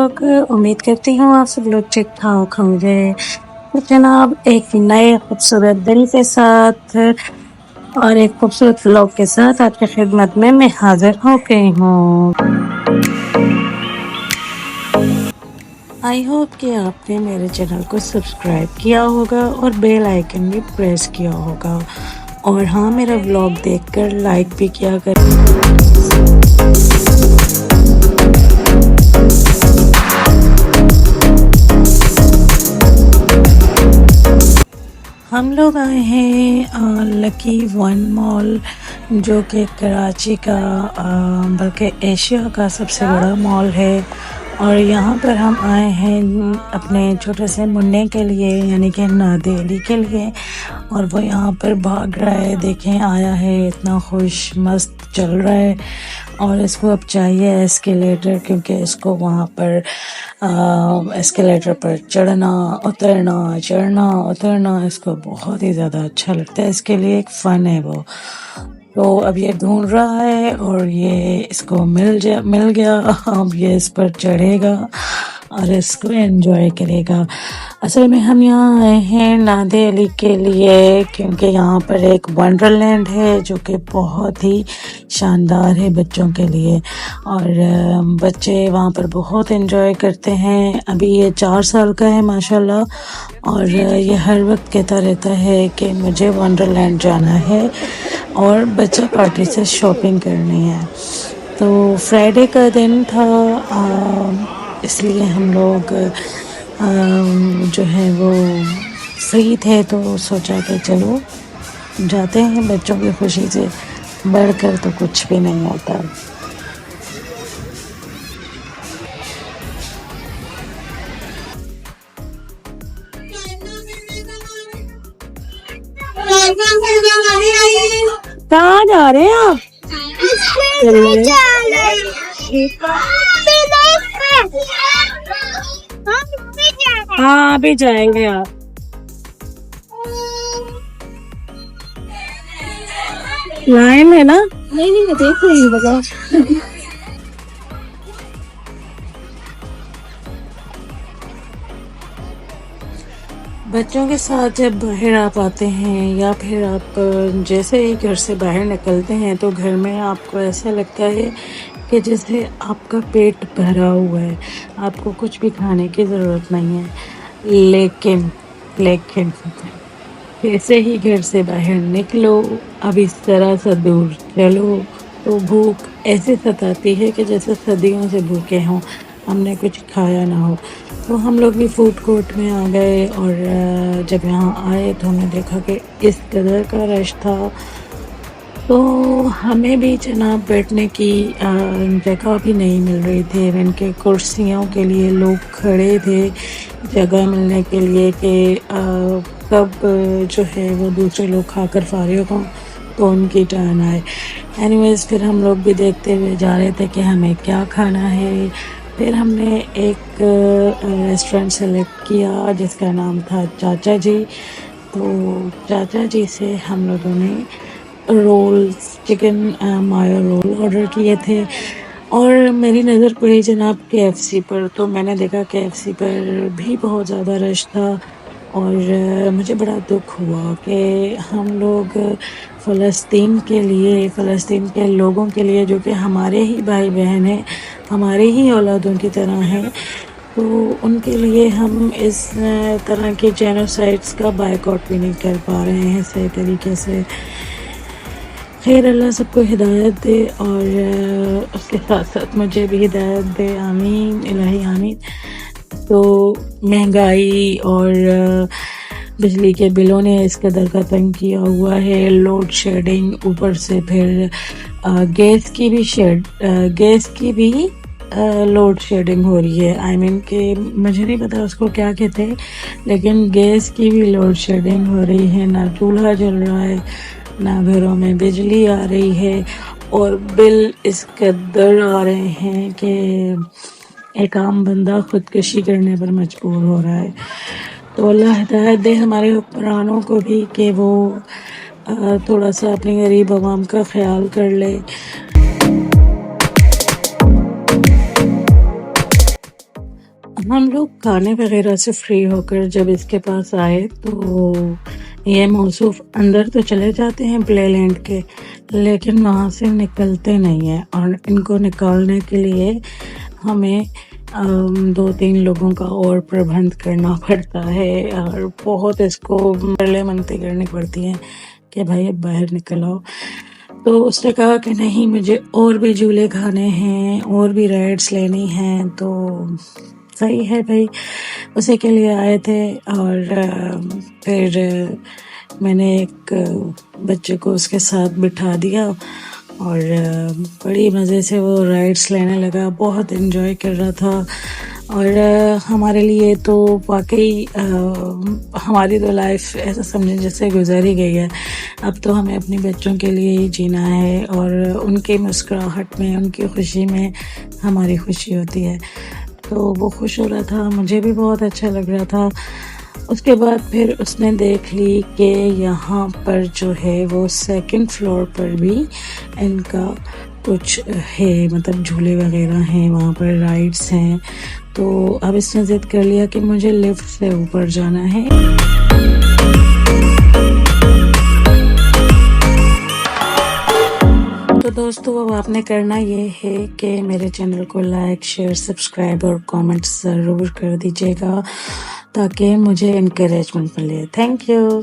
लोग। उम्मीद करती हूँ आप सब लोग ठीक ठाक होंगे। तो जनाब एक नए खूबसूरत दिन के साथ और एक खूबसूरत व्लॉग के साथ आपकी खिदमत में मैं हाजिर हो गई हूँ। आई होप कि आपने मेरे चैनल को सब्सक्राइब किया होगा और बेल आइकन भी प्रेस किया होगा, और हाँ, मेरा व्लॉग देखकर लाइक भी किया कर। हम लोग आए हैं लकी वन मॉल, जो कि कराची का बल्कि एशिया का सबसे बड़ा मॉल है। और यहाँ पर हम आए हैं अपने छोटे से मुन्ने के लिए, यानी कि नादे अली के लिए। और वो यहाँ पर भाग रहा है, देखें आया है, इतना खुश मस्त चल रहा है। और इसको अब चाहिए एस्केलेटर, क्योंकि इसको वहाँ पर एस्केलेटर पर चढ़ना उतरना इसको बहुत ही ज़्यादा अच्छा लगता है। इसके लिए एक फ़न है वो। तो अब ये ढूंढ रहा है और ये इसको मिल गया। अब ये इस पर चढ़ेगा और इसको एंजॉय करेगा। असल में हम यहाँ आए हैं नादे अली के लिए, क्योंकि यहाँ पर एक वंडरलैंड है जो कि बहुत ही शानदार है बच्चों के लिए। और बच्चे वहाँ पर बहुत एंजॉय करते हैं। अभी ये 4 साल का है माशाल्लाह, और ये हर वक्त कहता रहता है कि मुझे वंडरलैंड जाना है और बच्चा पार्टी से शॉपिंग करनी है। तो फ्राइडे का दिन था, इसलिए हम लोग जो है वो फ्री थे, तो सोचा कि चलो जाते हैं। बच्चों की खुशी से बढ़कर तो कुछ भी नहीं होता। कहाँ जा रहे हैं आप? हाँ अभी जाएंगे आप। लाइन है ना? नहीं मैं देख रही हूँ, बताओ। बच्चों के साथ जब बाहर आप आते हैं, या फिर आप जैसे ही घर से बाहर निकलते हैं, तो घर में आपको ऐसा लगता है कि जैसे आपका पेट भरा हुआ है, आपको कुछ भी खाने की ज़रूरत नहीं है। लेकिन जैसे ही घर से बाहर निकलो, अब इस तरह से दूर चलो, तो भूख ऐसे सताती है कि जैसे सदियों से भूखे हों, हमने कुछ खाया ना हो। तो हम लोग भी फूड कोर्ट में आ गए, और जब यहाँ आए तो हमने देखा कि इस कदर का रश था, तो हमें भी जनाब बैठने की जगह भी नहीं मिल रही थी। इनके कुर्सियों के लिए लोग खड़े थे जगह मिलने के लिए कि कब जो है वो दूसरे लोग खाकर फारिग हों तो उनकी टर्न आए। एनीवेज़ फिर हम लोग भी देखते हुए जा रहे थे कि हमें क्या खाना है। फिर हमने एक रेस्टोरेंट सेलेक्ट किया जिसका नाम था चाचा जी। तो चाचा जी से हम लोगों ने रोल्स, चिकन मायो रोल ऑर्डर किए थे। और मेरी नज़र पड़ी जनाब KFC पर, तो मैंने देखा KFC पर भी बहुत ज़्यादा रश था। और मुझे बड़ा दुख हुआ कि हम लोग फ़लस्तीन के लोगों के लिए, जो कि हमारे ही भाई बहन हैं, हमारे ही औलादों की तरह हैं, तो उनके लिए हम इस तरह के जेनोसाइड्स का बायकॉट भी नहीं कर पा रहे हैं सही तरीके से। खैर अल्लाह सबको हिदायत दे, और उसके साथ साथ मुझे भी हिदायत दे, आमीन इलाही आमीन। तो महंगाई और बिजली के बिलों ने इस कदर का तंग किया हुआ है, लोड शेडिंग, ऊपर से फिर गैस की भी लोड शेडिंग हो रही है। आई मीन कि मुझे नहीं पता उसको क्या कहते हैं, लेकिन गैस की भी लोड शेडिंग हो रही है। ना चूल्हा जल रहा है, ना घरों में बिजली आ रही है, और बिल इस कदर आ रहे हैं कि एक आम बंदा खुदकशी करने पर मजबूर हो रहा है। तो अल्लाह हिदायत दे हमारे हुक्मरानों को भी कि वो थोड़ा सा अपनी गरीब आवाम का ख्याल कर ले। हम लोग खाने वगैरह से फ्री होकर जब इसके पास आए तो ये मौसूफ अंदर तो चले जाते हैं प्ले लैंड के, लेकिन वहाँ से निकलते नहीं हैं और इनको निकालने के लिए हमें 2-3 लोगों का और प्रबंध करना पड़ता है और बहुत इसको मरले मनती करनी पड़ती है कि भाई अब बाहर निकल आओ। तो उसने कहा कि नहीं, मुझे और भी झूले खाने हैं, और भी राइड्स लेनी हैं। तो सही है भाई, उसी के लिए आए थे। और फिर मैंने एक बच्चे को उसके साथ बिठा दिया और बड़ी मज़े से वो राइड्स लेने लगा, बहुत एंजॉय कर रहा था। और हमारे लिए तो वाकई हमारी तो लाइफ ऐसा समझें जैसे गुजर ही गई है। अब तो हमें अपने बच्चों के लिए ही जीना है और उनकी मुस्कुराहट में, उनकी खुशी में हमारी खुशी होती है। तो वो खुश हो रहा था, मुझे भी बहुत अच्छा लग रहा था। उसके बाद फिर उसने देख ली कि यहाँ पर जो है वो 2nd फ्लोर पर भी इनका कुछ है, मतलब झूले वगैरह हैं, वहाँ पर राइड्स हैं। तो अब इसने ज़िद कर लिया कि मुझे लिफ्ट से ऊपर जाना है। तो दोस्तों, अब आपने करना ये है कि मेरे चैनल को लाइक, शेयर, सब्सक्राइब और कमेंट ज़रूर कर दीजिएगा ताकि मुझे इनकरेजमेंट मिले। Thank you.